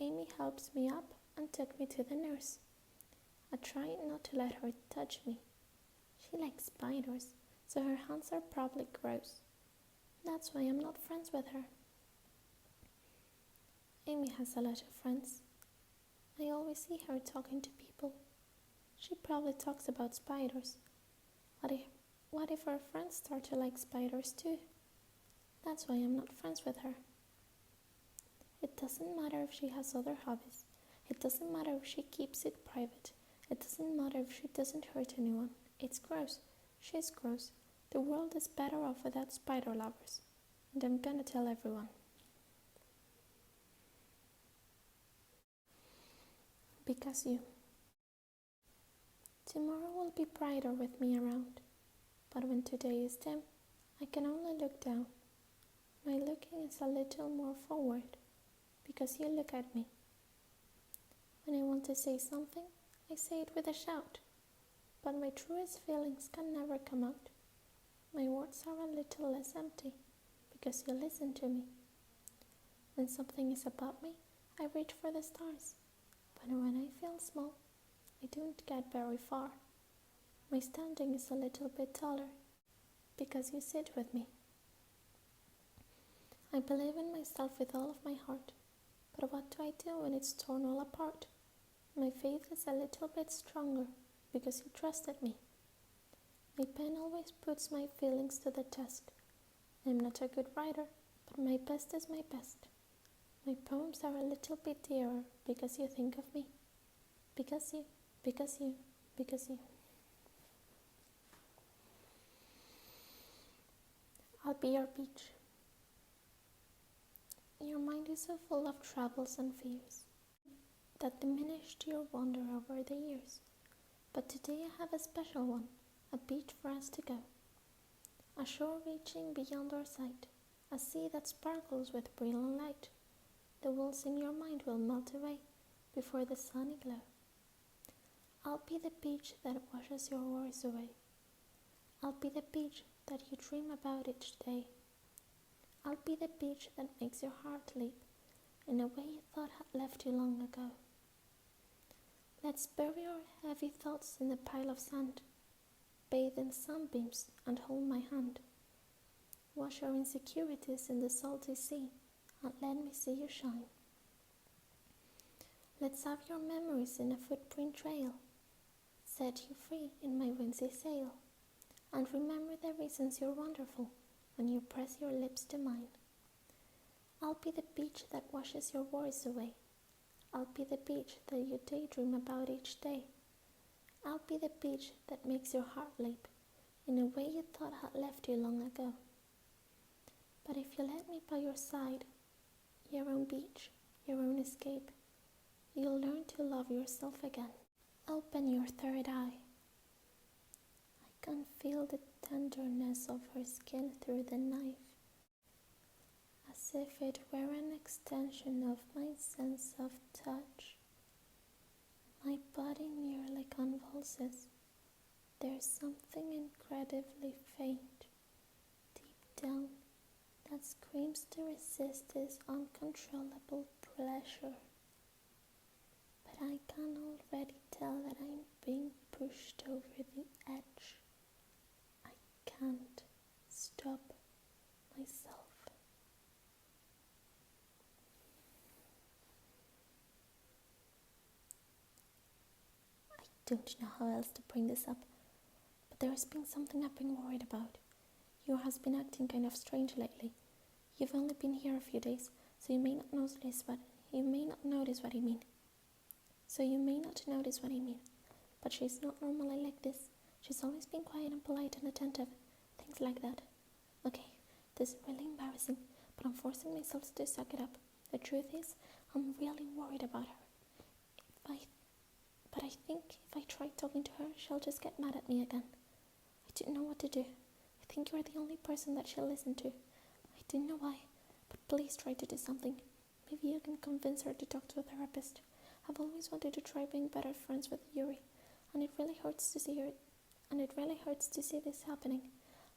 Amy helped me up and took me to the nurse. I tried not to let her touch me. She likes spiders, so her hands are probably gross. That's why I'm not friends with her. Amy has a lot of friends. I always see her talking to people. She probably talks about spiders. What if her friends start to like spiders too? That's why I'm not friends with her. It doesn't matter if she has other hobbies. It doesn't matter if she keeps it private. It doesn't matter if she doesn't hurt anyone. It's gross. She's gross. The world is better off without spider lovers. And I'm gonna tell everyone. Because you. Tomorrow will be brighter with me around. But when today is dim, I can only look down. My looking is a little more forward. Because you look at me. When I want to say something, I say it with a shout. But my truest feelings can never come out. My words are a little less empty because you listen to me. When something is about me, I reach for the stars. But when I feel small, I don't get very far. My standing is a little bit taller because you sit with me. I believe in myself with all of my heart. But what do I do when it's torn all apart? My faith is a little bit stronger because you trusted me. My pen always puts my feelings to the test. I'm not a good writer, but my best is my best. My poems are a little bit dearer because you think of me. Because you. I'll be your beach. Your mind is so full of troubles and fears that diminished your wonder over the years. But today I have a special one, a beach for us to go. A shore reaching beyond our sight, a sea that sparkles with brilliant light. The walls in your mind will melt away before the sunny glow. I'll be the beach that washes your worries away. I'll be the beach that you dream about each day. I'll be the beach that makes your heart leap in a way you thought had left you long ago. Let's bury our heavy thoughts in a pile of sand, bathe in sunbeams and hold my hand. Wash our insecurities in the salty sea and let me see you shine. Let's have your memories in a footprint trail, set you free in my windy sail, and remember the reasons you're wonderful when you press your lips to mine. I'll be the beach that washes your worries away. I'll be the beach that you daydream about each day. I'll be the beach that makes your heart leap in a way you thought had left you long ago. But if you let me by your side, your own beach, your own escape, you'll learn to love yourself again. Open your third eye. I can feel the tenderness of her skin through the knife, as if it were an extension of my sense of touch. My body nearly convulses. There's something incredibly faint, deep down, that screams to resist this uncontrollable pleasure. But I can already tell that I'm being pushed over the edge. I can't stop myself. I don't know how else to bring this up, but there has been something I've been worried about. You has been acting kind of strange lately. You've only been here a few days, so you may not notice what I mean. But she's not normally like this. She's always been quiet and polite and attentive, things like that. Okay, this is really embarrassing, but I'm forcing myself to suck it up. The truth is, I'm really worried about her. But I think if I try talking to her, she'll just get mad at me again. I don't know what to do. I think you're the only person that she'll listen to. I don't know why, but please try to do something. Maybe you can convince her to talk to a therapist. I've always wanted to try being better friends with Yuri, and it really hurts to see this happening.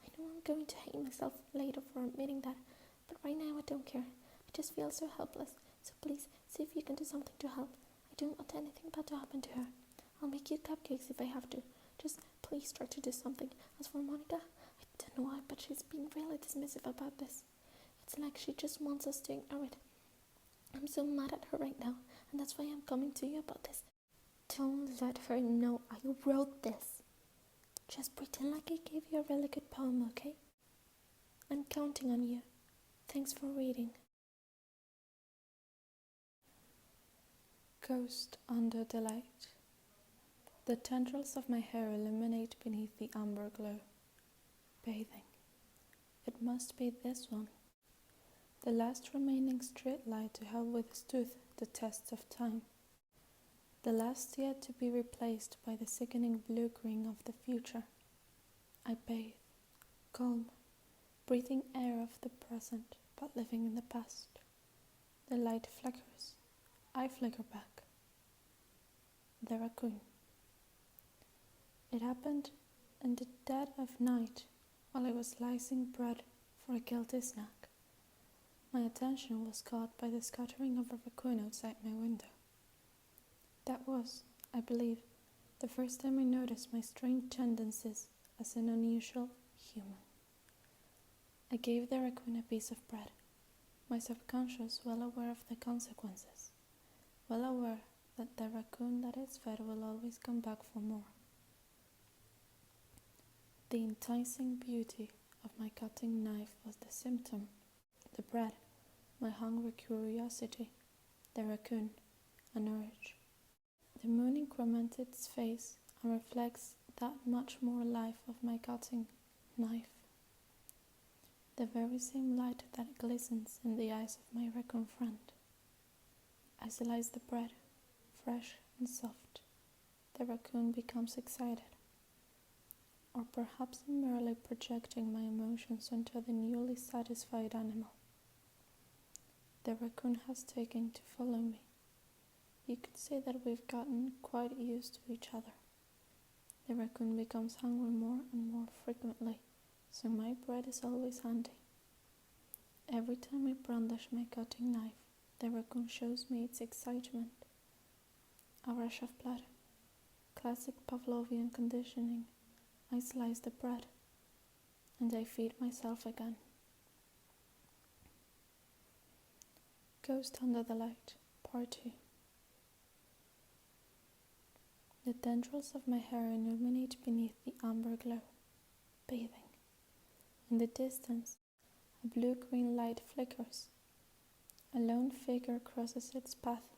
I know I'm going to hate myself later for admitting that, but right now I don't care. I just feel so helpless. So please, see if you can do something to help. I don't want anything bad to happen to her. I'll make you cupcakes if I have to. Just please try to do something. As for Monika, I don't know why, but she's been really dismissive about this. It's like she just wants us to ignore it. I'm so mad at her right now, and that's why I'm coming to you about this. Don't let her know I wrote this. Just pretend like I gave you a really good poem, okay? I'm counting on you. Thanks for reading. Ghost under the light. The tendrils of my hair illuminate beneath the amber glow. Bathing. It must be this one. The last remaining street light to have withstood the test of time. The last yet to be replaced by the sickening blue-green of the future. I bathe, calm, breathing air of the present, but living in the past. The light flickers. I flicker back. The raccoon. It happened in the dead of night while I was slicing bread for a guilty snack. My attention was caught by the scattering of a raccoon outside my window. That was, I believe, the first time I noticed my strange tendencies as an unusual human. I gave the raccoon a piece of bread, my subconscious well aware of the consequences, well aware that the raccoon that is fed will always come back for more. The enticing beauty of my cutting knife was the symptom, the bread, my hungry curiosity, the raccoon, an urge. The moon increments its face and reflects that much more life of my cutting knife. The very same light that glistens in the eyes of my raccoon friend. I slice the bread, fresh and soft. The raccoon becomes excited. Or perhaps I'm merely projecting my emotions onto the newly satisfied animal. The raccoon has taken to follow me. You could say that we've gotten quite used to each other. The raccoon becomes hungry more and more frequently, so my bread is always handy. Every time I brandish my cutting knife, the raccoon shows me its excitement. A rush of blood. Classic Pavlovian conditioning. I slice the bread, and I feed myself again. Ghost under the light, part 2. The tendrils of my hair illuminate beneath the amber glow. Bathing. In the distance, a blue-green light flickers. A lone figure crosses its path,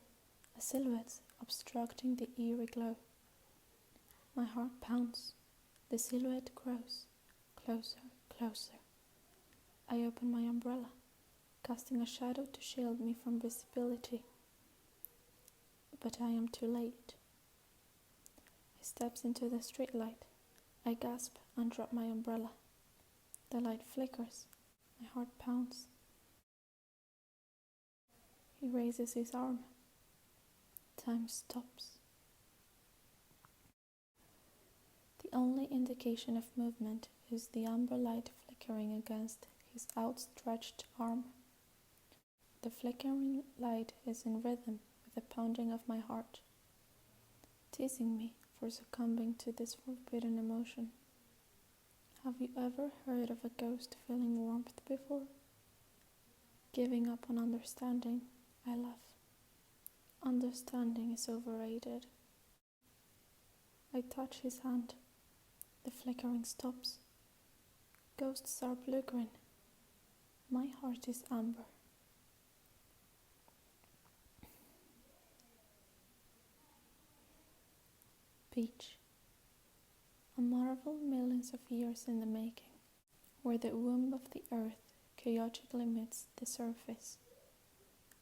a silhouette obstructing the eerie glow. My heart pounds. The silhouette grows. Closer, closer. I open my umbrella, casting a shadow to shield me from visibility. But I am too late. He steps into the streetlight. I gasp and drop my umbrella. The light flickers. My heart pounds. He raises his arm. Time stops. The only indication of movement is the amber light flickering against his outstretched arm. The flickering light is in rhythm with the pounding of my heart, teasing me for succumbing to this forbidden emotion. Have you ever heard of a ghost feeling warmth before? Giving up on understanding, I laugh. Understanding is overrated. I touch his hand. The flickering stops. Ghosts are blue-green. My heart is amber. Beach. A marvel millions of years in the making, where the womb of the earth chaotically meets the surface.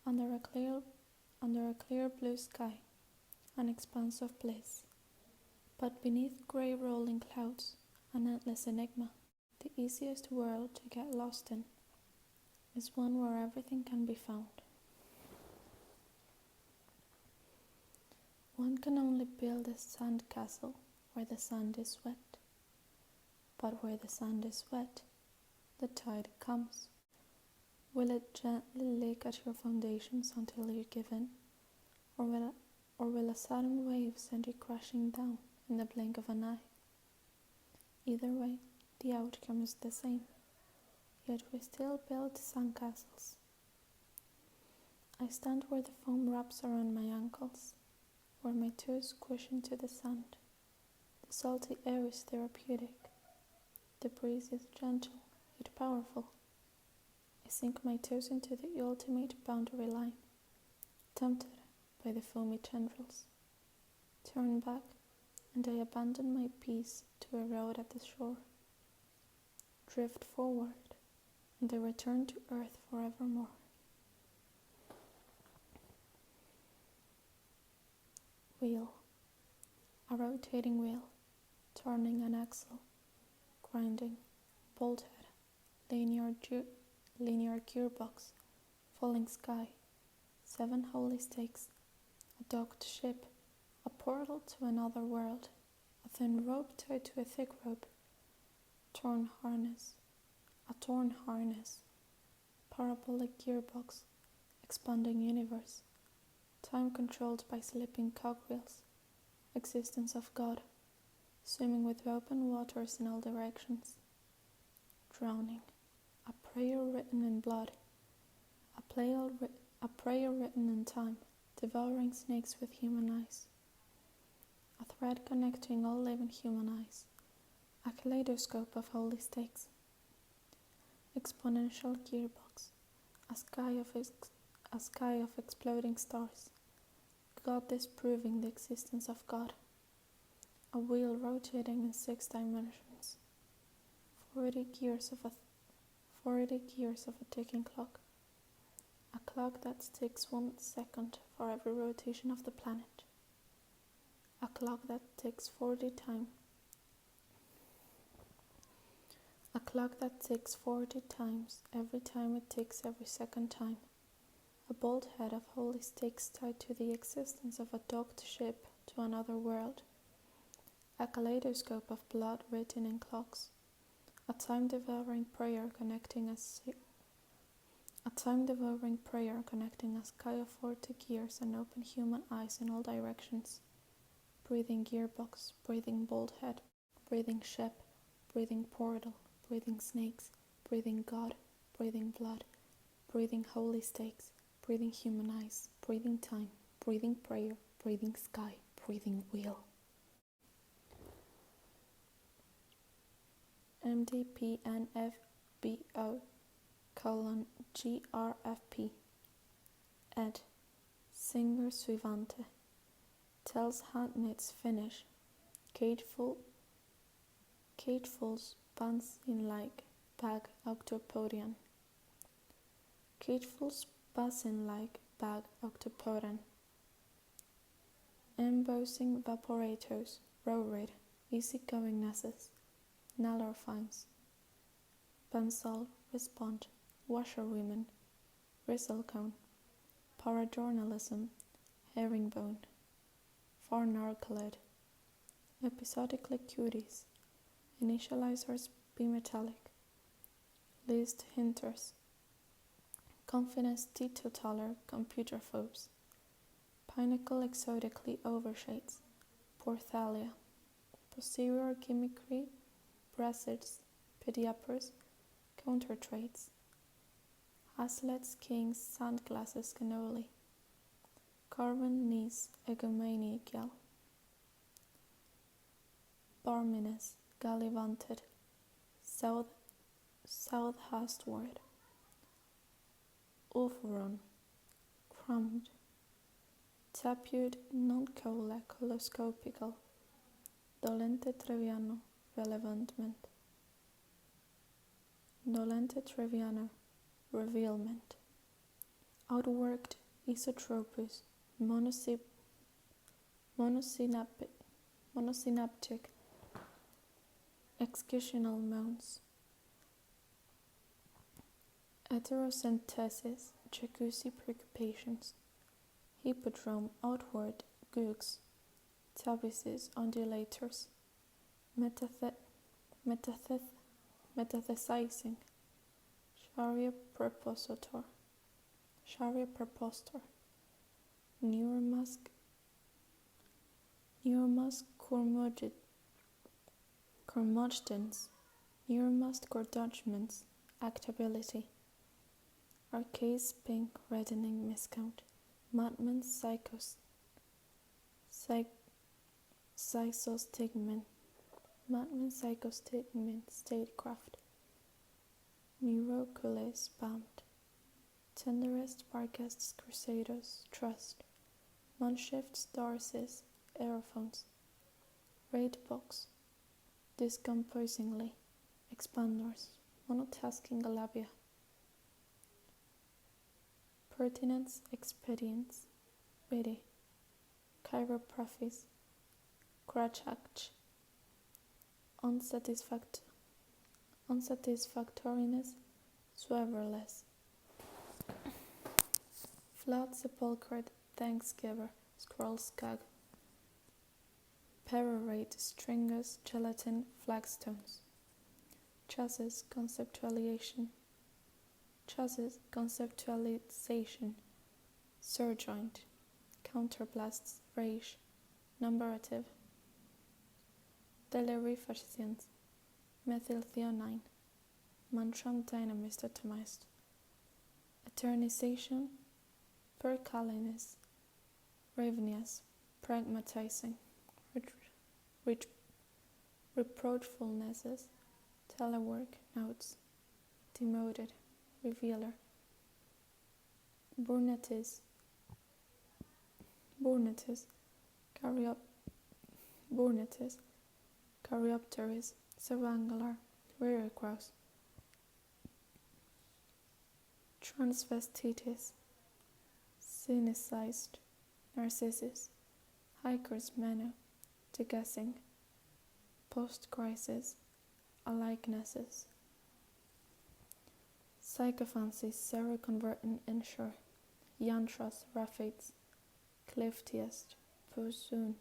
Under a clear blue sky, an expanse of bliss. But beneath grey rolling clouds, an endless enigma. The easiest world to get lost in is one where everything can be found. One can only build a sand castle where the sand is wet. But where the sand is wet, the tide comes. Will it gently lick at your foundations until you give in? Or will a sudden wave send you crashing down in the blink of an eye? Either way, the outcome is the same, yet we still build sandcastles. I stand where the foam wraps around my ankles, where my toes squish into the sand. The salty air is therapeutic. The breeze is gentle, yet powerful. I sink my toes into the ultimate boundary line, tempted by the foamy tendrils. Turn back, and I abandon my peace to erode at the shore. Drift forward, and I return to earth forevermore. Wheel. A rotating wheel, turning an axle, grinding, bolt head, linear gearbox, falling sky, 7 holy stakes, a docked ship, a portal to another world, a thin rope tied to a thick rope, a torn harness, parabolic gearbox, expanding universe, time controlled by slipping cogwheels, existence of God, swimming with open waters in all directions, drowning, a prayer written in blood, a prayer written in time, devouring snakes with human eyes, a thread connecting all living human eyes, a kaleidoscope of holy stakes, exponential gearbox, a sky of exploding stars, God disproving the existence of God, a wheel rotating in 6 dimensions, 40 gears of a ticking clock, a clock that ticks 1 second for every rotation of the planet, a clock that ticks 40 times, a clock that ticks 40 times every time it ticks every second time, a bolt head of holy stakes tied to the existence of a docked ship to another world, a kaleidoscope of blood written in clocks, a time-devouring prayer connecting a sky of 40 gears and open human eyes in all directions, breathing gearbox, breathing bolt head, breathing ship, breathing portal, breathing snakes, breathing God, breathing blood, breathing holy stakes, breathing human eyes, breathing time, breathing prayer, breathing sky, breathing wheel. MDPNFBO:GRFP Ed. Singer suivante. Tells hand knits finish. Cagefuls bouncing like bag octopodian. Cagefuls buzzing like bag octopodian. Embossing vaporatos. Road easygoing nesses. Nallor fines. Bensol respond. Washerwomen. Bristlecone. Parajournalism. Herringbone. Farnarcalid. Episodically cuties. Initializers bimetallic. Least hinters. Confidence teetotaler computerphobes. Pinnacle exotically overshades. Porthalia. Posterior gimmickry. Brassets. Pediappers. Counter-traits. Haslets King's Sandglasses Cannoli. Carven Niece Egomaniacal. Barminus Gallivanted. Southhastward. Ulferon. Crumbed. Tapued non-cola coloscopical. Dolente Treviano relevantment. Dolente Treviano revealment. Outworked Isotropus monosynaptic executional mounts. Heterosynthesis jacuzzi preoccupations. Hippodrome outward gooks. Tabices undulators. Metathesizing. Sharia prepostor. Neuromyelitis Neuromus curmudgeons, Neuromus cordogments, actability, Arcase pink reddening miscount, Madman psychostigmin, statecraft, Neurocules bound, Tenderest Barkest crusados, trust, Munshifts dorsis, aerophones, Raid box, discomposingly, expanders, monotasking labia, pertinence expedients, witty, chiropraphies, crachach, unsatisfactoriness, swerveless, flat sepulchred thanksgiver, scroll skag, perorate stringus gelatin flagstones, chassis conceptualization, surjoint, counterblasts, rage, numberative, delirifacients, methylthionine, mantram dynamist atomized, eternization, percalinus, ravenius, pragmatizing, reproachfulnesses, telework, notes, demoted, revealer, burnetis, caryopteris, savangular, rear cross, transvestitis, cynicized, narcissus, hiker's menu, degassing, post-crisis, alikenesses, psychophancies, seroconvertant insure, yantras, raphites, cliftiest, posoon,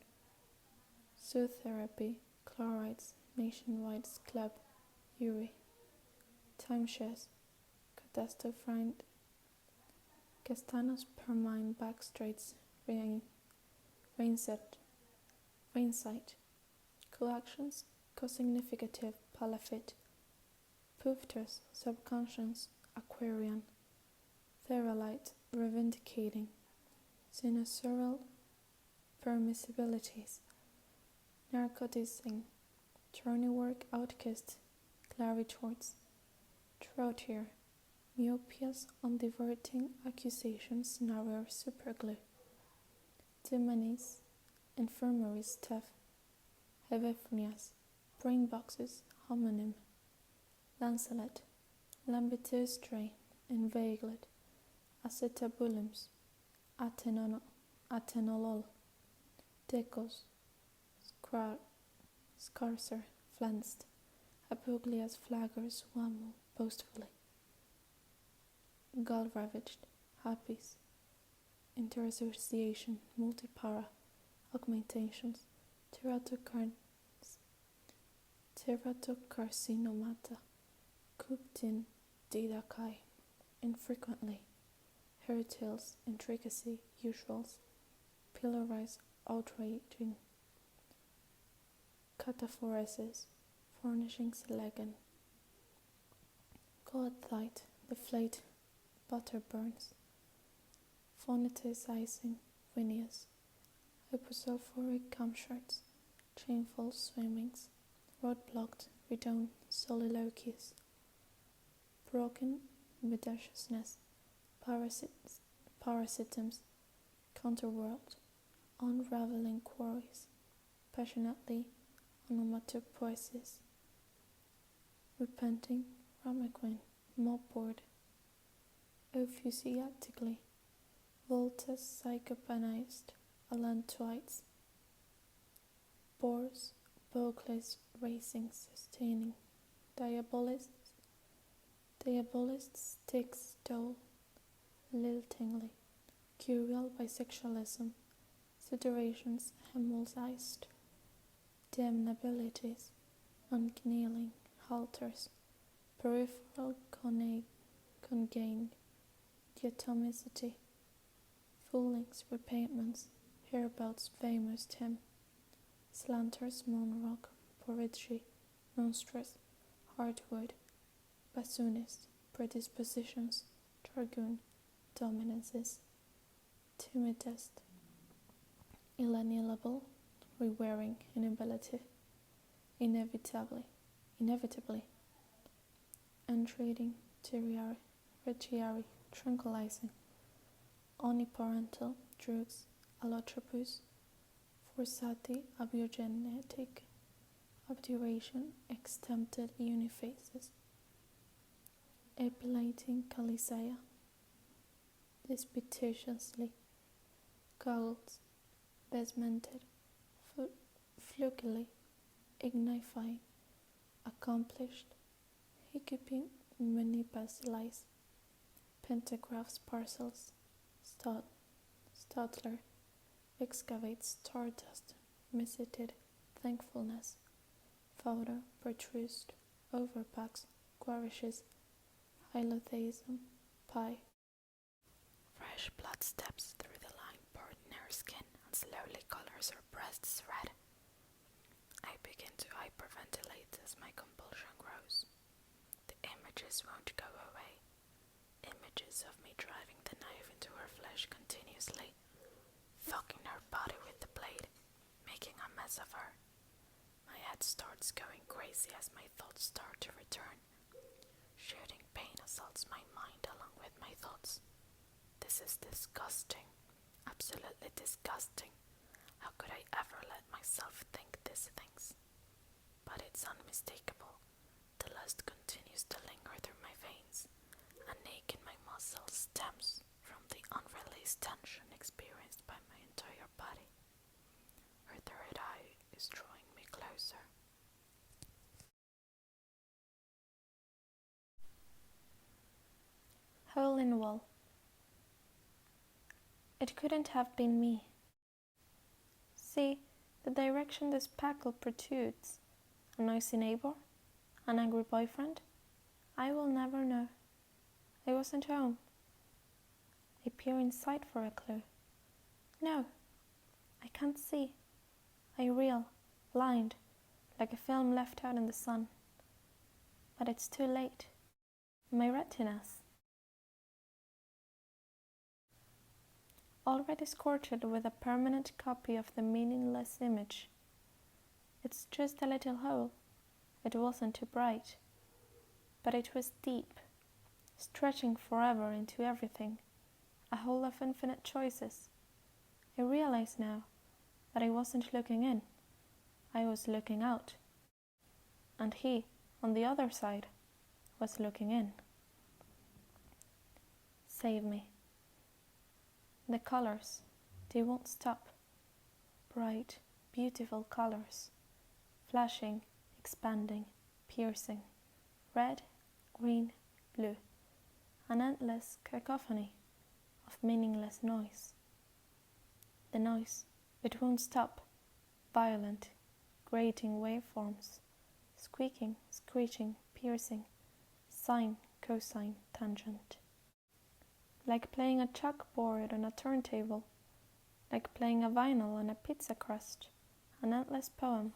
soothe therapy, chlorides, nationwide club, Yuri, timeshares, catastrophind, Castanos permine backstraits, rainsight, coactions, cosignificative, palafit, poofters, subconscious, aquarian, theralite, revindicating, sinusoidal, permissibilities, narcotizing, tourneywork, outcast, claritorts, troutier, myopias on diverting accusations, scenario, superglue, Timanis, infirmary stuff, Hevephonias, brain boxes, homonym, lancelet, lambetustre, inveiglet, acetabulums, atenolol, decos, scarcer, flanced, apoglias flaggers, wamo, boastfully, gall ravaged, happies, interassociation, multipara, augmentations, teratocarcinomata, cuptin, didakai, infrequently, hairtails, intricacy, usuals, pilarize, outraging, cataphoresis, furnishing selegan, coathite, deflate, butter burns, phonetizing, Vinius, hyposulfuric camshards, chainful swimmings, road-blocked, redone, soliloquies, broken medaciousness, parasitums, counterworld, unraveling quarries, passionately, onomatopoesis, repenting, ramequin, mopboard, enthusiastically, voltus psychopanized, allantoids, bores, bogles, racing, sustaining, diabolists, sticks, dole, liltingly, curial bisexualism, siderations, hemulized, damnabilities, unkneeling, halters, peripheral congained, diatomicity, foolings, repayments, hereabouts famous him, slanters monrock, porridgy, monstrous, hardwood, bassoonist, predispositions, targoon, dominances, timidest, inalienable, rewearing, inability, inevitably, entreating, tertiary, tranquilizing, omniparental, drugs, allotropous, forsati, abiogenetic, obturation, extempted uniphases, epilating calisaya, disputitiously, goggles, basemented, flukily, ignifying, accomplished, hiccuping, manipulized, pentagraphs, parcels, Stadler, excavates, stardust, visited, thankfulness, photo, protrude, overpacks, gouaches, hylotheism, pie. Fresh blood steps through the line poured in her skin and slowly colors her breasts red. I begin to hyperventilate as my compulsion grows. The images won't go away. Images of me driving the knife into her flesh continuously, fucking her body with the blade, making a mess of her. My head starts going crazy as my thoughts start to return. Shooting pain assaults my mind along with my thoughts. This is disgusting. Absolutely disgusting. How could I ever let myself think these things? But it's unmistakable. The lust continues to linger through my veins. An ache in my muscles stems from the unreleased tension experienced by my entire body. Her third eye is drawing me closer. Hole in wall. It couldn't have been me. See, the direction the spackle protrudes. A noisy neighbor? An angry boyfriend? I will never know. I wasn't home. I peer inside for a clue. No, I can't see. I reel, blind, like a film left out in the sun. But it's too late. My retinas, already scorched with a permanent copy of the meaningless image. It's just a little hole. It wasn't too bright, but it was deep, stretching forever into everything, a hole of infinite choices. I realize now that I wasn't looking in, I was looking out, and he, on the other side, was looking in. Save me. The colors, they won't stop. Bright, beautiful colors, flashing, expanding, piercing, red, green, blue, an endless cacophony of meaningless noise. The noise, it won't stop, violent, grating waveforms, squeaking, screeching, piercing, sine, cosine, tangent. Like playing a chalkboard on a turntable, like playing a vinyl on a pizza crust, an endless poem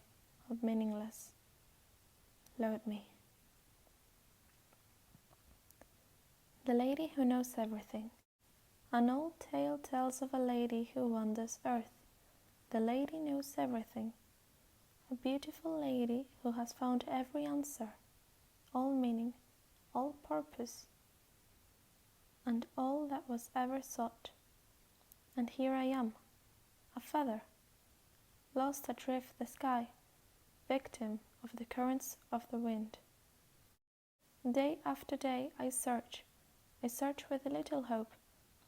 of meaningless. Load me. The lady who knows everything. An old tale tells of a lady who wanders earth. The lady knows everything. A beautiful lady who has found every answer, all meaning, all purpose, and all that was ever sought. And here I am, a feather, lost adrift the sky, victim of the currents of the wind. Day after day I search with little hope,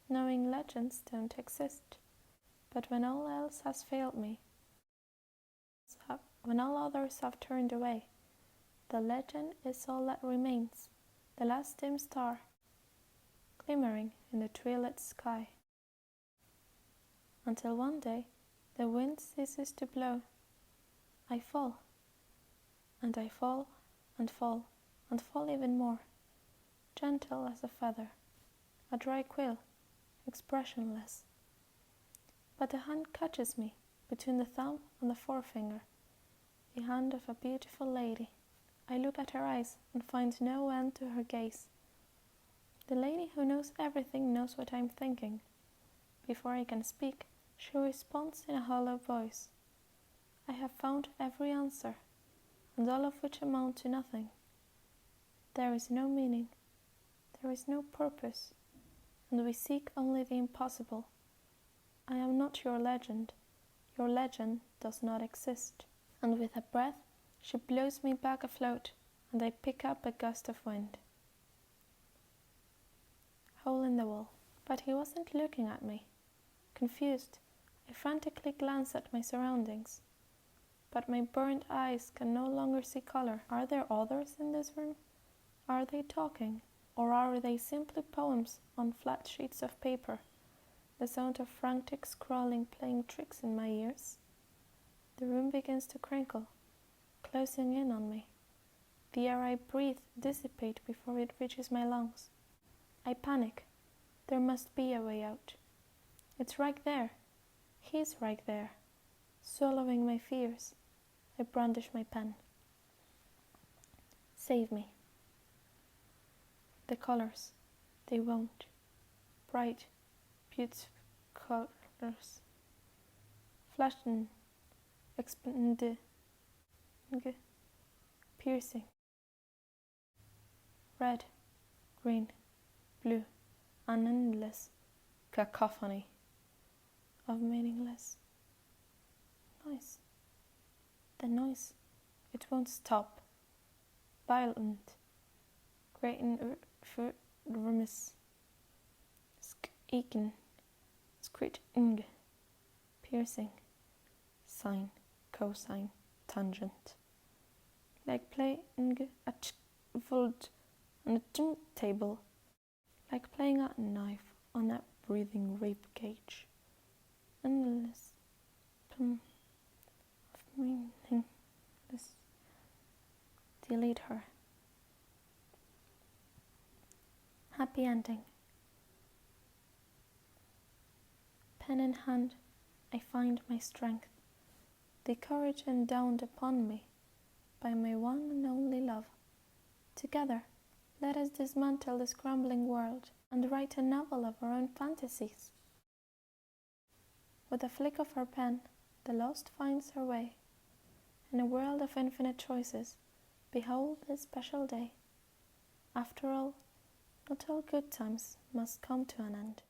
knowing legends don't exist. But when all else has failed me, when all others have turned away, the legend is all that remains, the last dim star, glimmering in the tree-lit sky. Until one day the wind ceases to blow. I fall, and I fall, and fall, and fall even more, gentle as a feather, a dry quill, expressionless. but the hand catches me between the thumb and the forefinger, the hand of a beautiful lady. I look at her eyes and find no end to her gaze. The lady who knows everything knows what I'm thinking. Before I can speak, she responds in a hollow voice. I have found every answer, and all of which amount to nothing. There is no meaning, there is no purpose, and we seek only the impossible. I am not your legend does not exist. And with a breath, she blows me back afloat, and I pick up a gust of wind. Hole in the wall. But he wasn't looking at me. Confused, I frantically glance at my surroundings. But my burnt eyes can no longer see color. Are there others in this room? Are they talking? Or are they simply poems on flat sheets of paper? The sound of frantic scrawling playing tricks in my ears? The room begins to crinkle, closing in on me. The air I breathe dissipates before it reaches my lungs. I panic. There must be a way out. It's right there. He's right there. Swallowing my fears, I brandish my pen. Save me. The colors, they won't. Bright, beautiful colors. Flashen, expand, piercing. Red, green, blue, an endless cacophony of meaningless noise. The noise, it won't stop. Violent, great vermis, squeaking, screeching, piercing, sine, cosine, tangent. Like playing a volt on a gym table, like playing a knife on a breathing rape cage. Endless of meaningless. Delete her. Happy ending. Pen in hand, I find my strength, the courage endowed upon me by my one and only love. Together, let us dismantle this crumbling world and write a novel of our own fantasies. With a flick of her pen, the lost finds her way. In a world of infinite choices, behold this special day. After all, not all good times must come to an end.